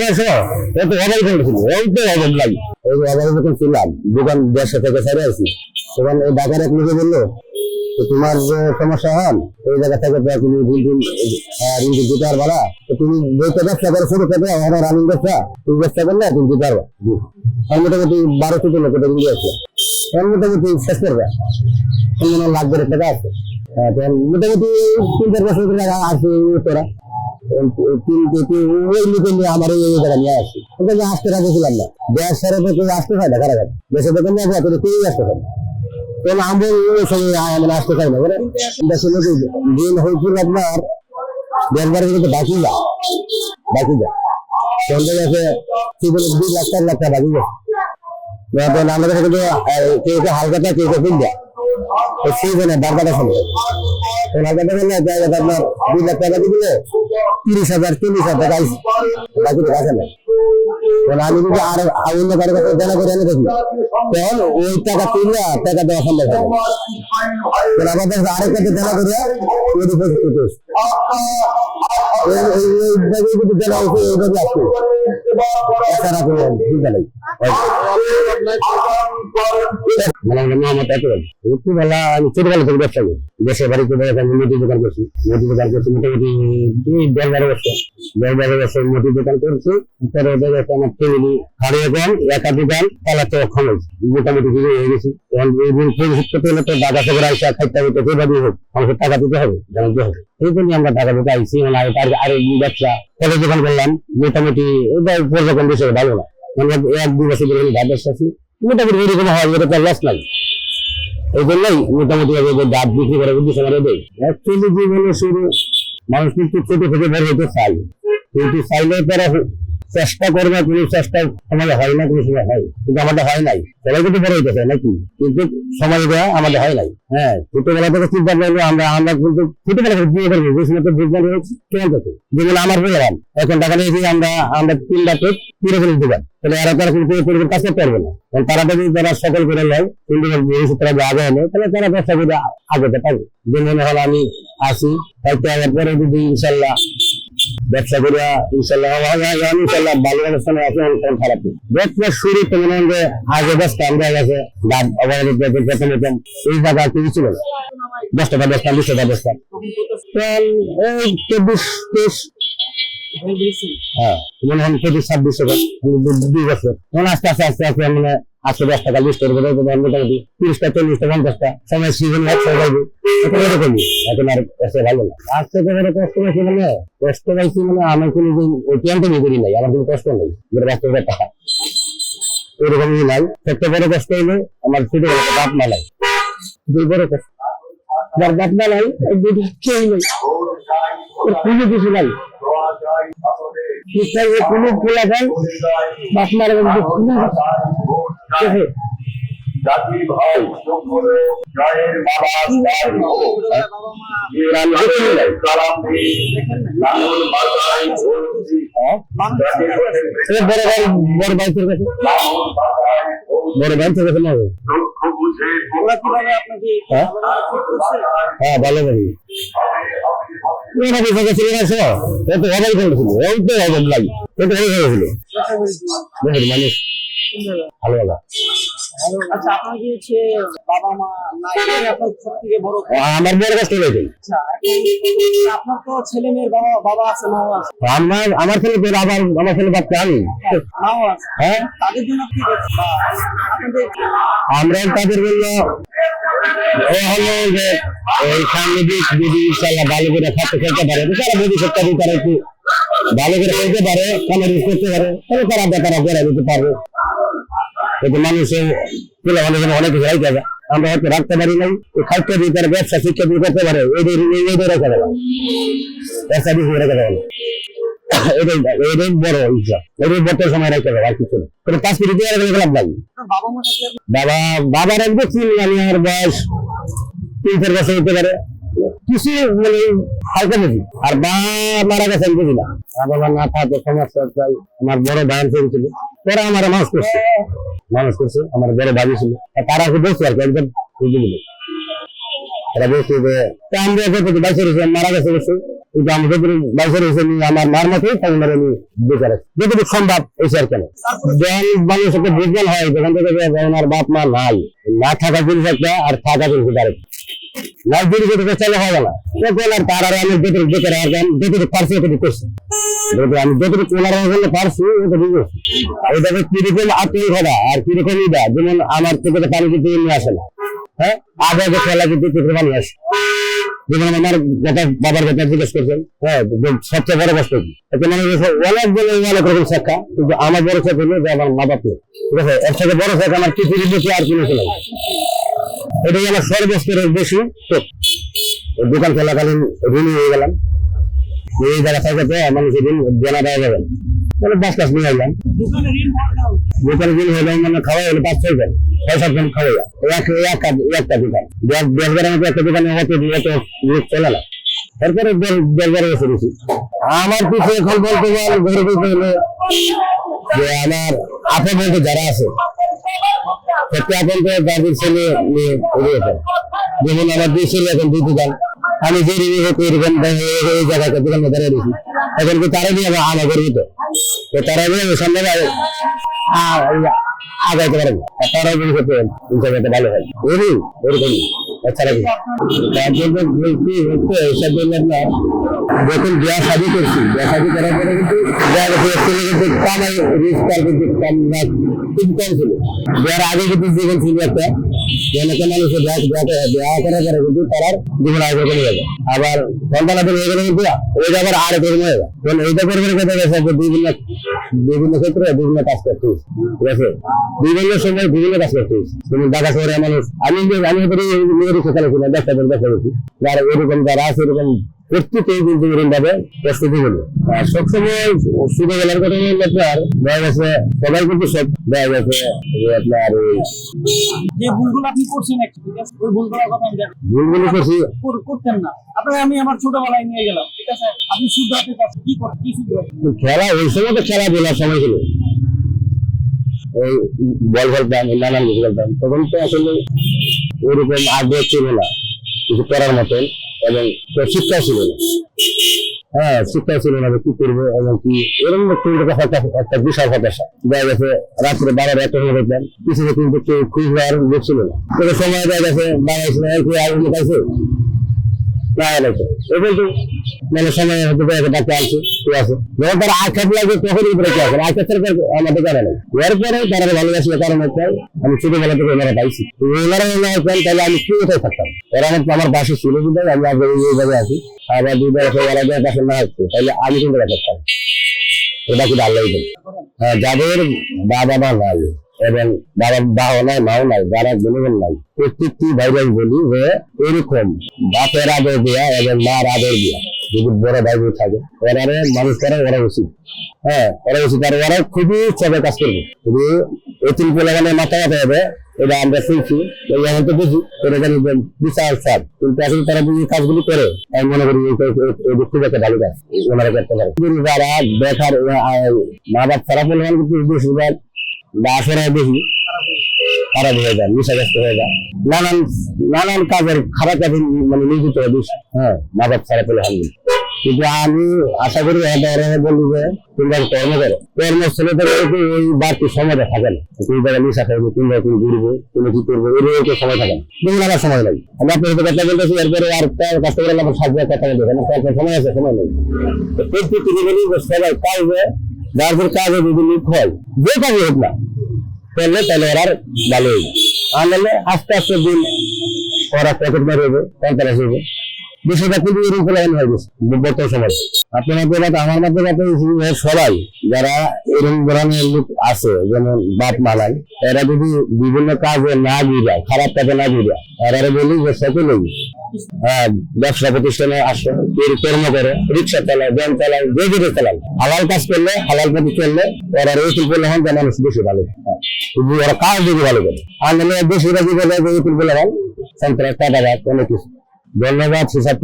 আসো তো অবাই করেছিল ওই তো অবাক নাই ওই অবাই যখন ছিলাম দোকান দেড়শো থেকে ছেড়ে আসি তখন ওই ঢাকার এক লোকে বললো তোমার যে সমস্যা হন ওই জায়গা থেকে তুমি ঋণ দিতে পারবা না তো তুমি বইতে ব্যবসা করে শুরু করবে আমার রানিং ব্যবসা তুমি ব্যবসা করলে তুমি দিতে পারবা আর মোটামুটি 12-14 লক্ষ টাকা ঋণ আছে এখন মোটামুটি শেষ করবে মনে লাগবে টাকা আছে মোটামুটি 3-4 বছর ধরে আছে তোরা ওই নিতে নিয়ে আমার এই জায়গা নিয়ে আসি ওখানে আসতে রাজি ছিলাম না দেশ সারা কেউ আসতে পারে না খারাপ দেশের দোকান নিয়ে আসবে কেউই আসতে পারে তখন আমরা ওই সময় আমরা আসতে পারি না দেশের লোক দিন হয়েছিল আপনার দেশবারে কিন্তু বাকি যা সন্ধ্যে গেছে 2 লাখ 4 লাখ টাকা বাকি গেছে আমাদের কাছে কেউ হালকাটা কেউ ফুল দেয় সেই জন্য বারবারটা শুনবে হালকাটা বললে জায়গাটা আপনার 2 লাখ টাকা দিলে 30,000-40,000 টাকা বাকি তো আসে না আমি যদি আর অন্য কারো কাছে জানা করে এনে দেখি তখন ওই টাকা তুললে টাকা দেওয়া সম্ভব হবে আমাদের আরেক কাছে জানা করে যদি জানা হয়েছে এইভাবে আসছে এছাড়া কোনো চিন্তা নেই ছোটবেলা আমি ছোটবেলা থেকে ব্যবসা করি দেশের বাড়িতে মুদির দোকান করছি মোটামুটি 10-12 বছর মুদির দোকান করছি পরে আমার ফ্যামিলি হারিয়ে যান একা দোকান চালাতে অক্ষম হয়েছে মোটামুটি হয়ে গেছি পরিশোধ করতে হলে তো দাদা থেকে আইসা খাইতে হবে তো যেভাবে হোক আমাকে টাকা দিতে হবে জানাতে হবে এই জন্য আমরা টাকা দিতে আইসি আর ব্যবসা কবে দোকান করলাম মোটামুটি পর্যটন বিষয়ে ভালো না 1-2 বছর ধরে ব্যবসা আছি মোটামুটি এরকম হয় এটা লস নাই এই জন্যই মোটামুটি দাঁত বিক্রি করে উদ্দেশ্য আমার দেয় অ্যাকচুয়ালি জীবনে শুরু মানুষ কিন্তু ছোট থেকে বড় হতে চাই কিন্তু চাইলে তারা চেষ্টা করবে কোনো চেষ্টা আমাদের হয় না কোনো সময় হয় কিন্তু আমাদের হয় নাই সবাই কিন্তু বড় হইতে চায় নাকি কিন্তু সময় দেওয়া আমাদের হয় নাই হ্যাঁ ছোটবেলা থেকে চিন্তা করলে আমরা কিন্তু ছোটবেলা থেকে বিয়ে করবো যে সময় বিজ্ঞান হয়েছে কেমন থেকে যেগুলো আমার বললাম এখন টাকা নিয়েছি আমরা 3 লাখ পুরো করে দিলাম তাহলে এরা তারা কিন্তু পরিবার কাজ করতে পারবে না তারা যদি তারা সকল করে নেয় কিন্তু ভবিষ্যৎ তারা আগে এনে তাহলে তারা ব্যবসা করে আগাতে পারবে যে মনে হল আমি আসি হয়তো আমার পরে যদি ইনশাল্লাহ ব্যবসা করিয়া ইনশাল্লাহ ভালো অবস্থানে আছে খারাপ ব্যবসা শুরু তো মনে হয় আগে ব্যস্ত আমরা গেছে এই জায়গা কিছু ছিল না 10 টাকা 20 টাকা এই 24-23 হ্যাঁ মনে হয় 26 টাকা 2 বছর এখন আস্তে আস্তে মানে 10 টাকা লিস্ট করে মোটামুটি 30-40-50 সময় সিজন একশো যাবে এরকমই এখন আর এসে ভালো না আজকে তো কষ্ট পাইছি মানে আমার কোনো ওটিয়ানটা নিয়ে করি নাই আমার কোনো কষ্ট নেই বাস্তবের টাকা এরকমই নাই সবচেয়ে বড় কষ্ট হলো আমার ছোট বাপ মা নাই দুই বড় কষ্ট আমার বাপ মা নাই দুটো কেউ নেই ওর কোনো কিছু নাই কোনো খোলা যায় বাপ মার বড় বাইকের কাছে না হ্যাঁ ভালো ভাই মানুষ ভালো ভালো আচ্ছা আপনার কি হচ্ছে বাবা মা নাই আপনার সবথেকে বড় আমার বড় কষ্ট হয়েছে আপনার তো ছেলে মেয়ের বাবা আছে মা আছে আমার ছেলে আমার ছেলে বাচ্চা আমি মাও আছে হ্যাঁ তাদের জন্য কি আমরা তাদের জন্য হলো যে ওই সাংবাদিক যদি ইনশাল্লাহ ভালো করে খাতে খেলতে পারে তারা ভবিষ্যৎটা তারা একটু ভালো করে খেলতে পারে কামারি করতে পারে তাহলে তারা করে দিতে পারবে কিন্তু মানুষের তুলে আমাদের অনেক কিছু রাখতে হবে আমরা হয়তো রাখতে পারি নাই খাইতে দিয়ে তারা ব্যবসা শিক্ষা দিয়ে করতে পারে এদের রেখে দেবে ব্যবসা দিয়ে রেখে দেবে এটাই বড় ইচ্ছা এটাই বর্তমান সময় রাখতে হবে আর কিছু না কোনো 5 মিনিট দিয়ে লাভ নাই বাবার একদম আমি আমার বয়স 3-4 বছর হতে পারে কিছু মানে হালকা বুঝি আর মারা গেছে আমি বুঝি না বাবা না থাকতে সমস্যা চাই আমার বড় ভাই ছিল তারা আমার মানুষ করছে আমার বড় ভাবি ছিল তারা বলছে আর কি একদম বুঝলি তারা বলছে যে আমরা বাইশে মারা গেছে কিন্তু আমি যতটুকু বয়সের হয়েছে আমার মার মতোই তাই মানে আমি বেকার আছি যতটুকু সম্ভব হয়েছে আর কেন যখন মানুষ একটা বুঝবেন হয় যখন থেকে আমার বাপ মা নাই না থাকা জিনিস একটা আর থাকা জিনিস আরেকটা নাই জিনিস এটা চলে হবে না তখন আর তার আর আমি যতটুকু বেকার আর যতটুকু পারছি ততটুকু করছি আমি যতটুকু ওনার জন্য পারছি ওইটুকু করছি ওইটাকে কিরকম আত্মীয়তা আর কিরকম ইদা যেমন আমার থেকে পানি কিন্তু এমনি আসে না হ্যাঁ আগে যে খেলা কিন্তু চোখের পানি আসে যেমন আমার কথা বাবার কথা জিজ্ঞেস করছেন হ্যাঁ সবচেয়ে বড় কষ্ট কি এতে মানে অনেক রকম শিক্ষা কিন্তু আমার বড় শিক্ষা হলো যে আমার মা বাপ নেই ঠিক আছে এর থেকে বড় শিক্ষা আমার পৃথিবীর বেশি আর কোনো ছিল এটাই আমার সর্বস্তরের বেশি দোকান চলাকালীন ঋণী হয়ে গেলাম এই জায়গা থাকাতে মানুষের ঋণ জানা দেওয়া যাবে মানে 10 কাজ নিয়ে আসলাম দোকানে ঋণ পাওয়া দোকানে ঋণ হলে মানে খাওয়া হলে 5-6 জন 6-7 জন খাওয়া যায় একটা দোকান 10-12 মতো একটা দোকানে অত লোক চলে না তারপরে 10-12 বছর হয়েছি আমার পিছিয়ে এখন বলতে গেলে ঘরে বলতে হলে যে আমার আপন বলতে যারা আছে সত্যি আপন তো যাদের ছেলে মেয়ে রয়েছে যেমন আমার 2 ছেলে এখন 2 দোকান আমি যে ঋণী হতো এরকম এই জায়গাতে দোকানে দাঁড়িয়ে দিয়েছি এখন কি তারা নিয়ে আমার গর্বিত তো তারা নিয়ে সামনে আগাইতে পারে না তারাও যদি করতে ইনশাআল্লাহ ভালো হয় এরকম এছাড়া কি তার জন্য বলছি হচ্ছে এইসব জন্য আপনার যখন বিয়া শাদি করছি বিয়া শাদি করার পরে কিন্তু কিন্তু কামাই রিস্কার কিন্তু কম না খুব কম ছিল বিয়ার আগে কিন্তু জীবন ছিল একটা অনেকে মানুষের বিয়া করার পরে কিন্তু তার জীবন আগে কমে যাবে আবার সন্তানাদের হয়ে গেলে কিন্তু ওই জায়গার আর কমে যাবে কারণ এইটা করবে কথা গেছে বিভিন্ন ক্ষেত্রে বিভিন্ন কাজ করতে ঠিক আছে বিভিন্ন সময় বিভিন্ন কাজ করতে তুমি ঢাকা শহরে মানুষ আমি মেয়েরই সকালে ছিল দেখা করছি যারা এরকম যারা আছে এরকম প্রত্যেকেই কিন্তু এরকম ভাবে প্রস্তুতি হলো আর সবসময় শুরু গেলার কথা বললে আপনার দেখা গেছে সবাই কিন্তু সব দেখা গেছে আপনার যে ভুলগুলো আপনি করছেন ঠিক আছে ওই ভুলগুলোর কথা আমি দেখি ভুলগুলো করছি করতেন না আপনাকে আমি আমার ছোটবেলায় নিয়ে গেলাম ঠিক আছে আপনি শুদ্ধ হাতে কি করেন কি শুদ্ধ খেলা ওই সময় তো খেলাধুলার সময় ছিল ওই বল খেলতাম নানান কিছু খেলতাম তখন তো আসলে ওইরকম আগ্রহ ছিল না কিছু করার মতন এবং শিক্ষা ছিল না হ্যাঁ শিক্ষা ছিল না কি করবো এবং কি এরকম একটা বিশাল হতাশা দেখা গেছে রাত্রে 12-1 হয়ে দেখলাম পিছনে কিন্তু কেউ খুঁজ হওয়ার লোক ছিল না কোনো সময় দেখা গেছে বাংলাদেশে কেউ আগে পাইছে মানে সময় হতে পারে ডাক্তার আছে ঠিক আছে যখন তারা আঘাত লাগে তখনই উপরে কি আছে আঘাত আমাদের জানা নেই এরপরে তারা ভালোবাসলে কারণ হচ্ছে আমি ছোটবেলা থেকে ওনারা পাইছি ওনারা তাহলে আমি কি কোথায় থাকতাম ওরা আমার পাশে ছিল কিন্তু আমি আগে এইভাবে আছি আবার 2 বছর ওরা পাশে না আসতো তাহলে আমি কিন্তু থাকতাম ওটা কিন্তু আল্লাহ হ্যাঁ যাদের বাবা মা নাই এবং বাবার বাবা নাই মাও নাই যারা গুণগণ নাই প্রত্যেকটি ভাইরাই বলি যে এরকম বাপের আদর দেওয়া এবং মার আদর দেওয়া যদি বড় ভাই বোন থাকে ওরা মানুষ করা ওরা উচিত হ্যাঁ ওরা উচিত আর ওরা খুবই সবাই কাজ করবে শুধু এতিম পোলাগানের মাথা হবে এটা আমরা শুনছি যেমন তো বুঝি এটা জানি বিশাল সাপ কিন্তু আসলে তারা যদি কাজগুলি করে আমি মনে করি খুব একটা ভালো কাজ ওনারা করতে পারে যারা বেকার মা বাপ ছাড়া পোলাগান কিন্তু বেশিরভাগ বা আসলে বেশি খারাপ হয়ে যায় নেশাগ্রস্ত হয়ে যায় নানান কাজের খারাপ কাজে মানে নিয়োজিত হয় বেশি হ্যাঁ মা বাপ ছাড়া পেলে হয় কিন্তু আমি আশা করি বলি যে তোমরা কর্ম করো কর্মস্থলে ওই বাড়তি সময়টা থাকে না তুমি যারা নেশা খাইবে তোমরা তুমি ঘুরবে তুমি কি করবে এর সময় থাকে না যেমন আমার সময় লাগে আমি আপনার সাথে কথা বলতেছি এরপরে আর কাজ করে আমার 7 বার কথা বলতে কারণ সময় আছে সময় নেই প্রত্যেকটি বলি যে সবাই কাজে যার কাজে যদি লিপ হয় যে কাজে হোক না করলে তাহলে ওরা ভালো হইবে আনলে আস্তে আস্তে দিন ওরা পকেট মারি হবে কন্ট্রাক্ট হবে বেশিরভাগ কিন্তু এরকম ফলাফল হয়ে গেছে বর্তমান সমাজ আপনার মধ্যে আমার মধ্যে সবাই যারা এরকম ধরনের লোক আছে যেমন বাপ মালাই এরা যদি বিভিন্ন কাজে না দিয়ে খারাপ কাজে না দিয়ে এরা বলি যে সকলেই ব্যবসা প্রতিষ্ঠানে আসে কর্ম করে রিক্সা চালায় ব্যাংক চালায় যে যেটা চালায় হালাল কাজ করলে হালাল পথে চললে ওরা রেতুল বলে হন যে মানুষ বেশি ভালো কিন্তু ওরা কাজ যদি ভালো করে আর নাহলে বেশিরভাগই বলে রেতুল বলে হন সন্ত্রাস টাকা অনেক কিছু ধন্যবাদ হিসাব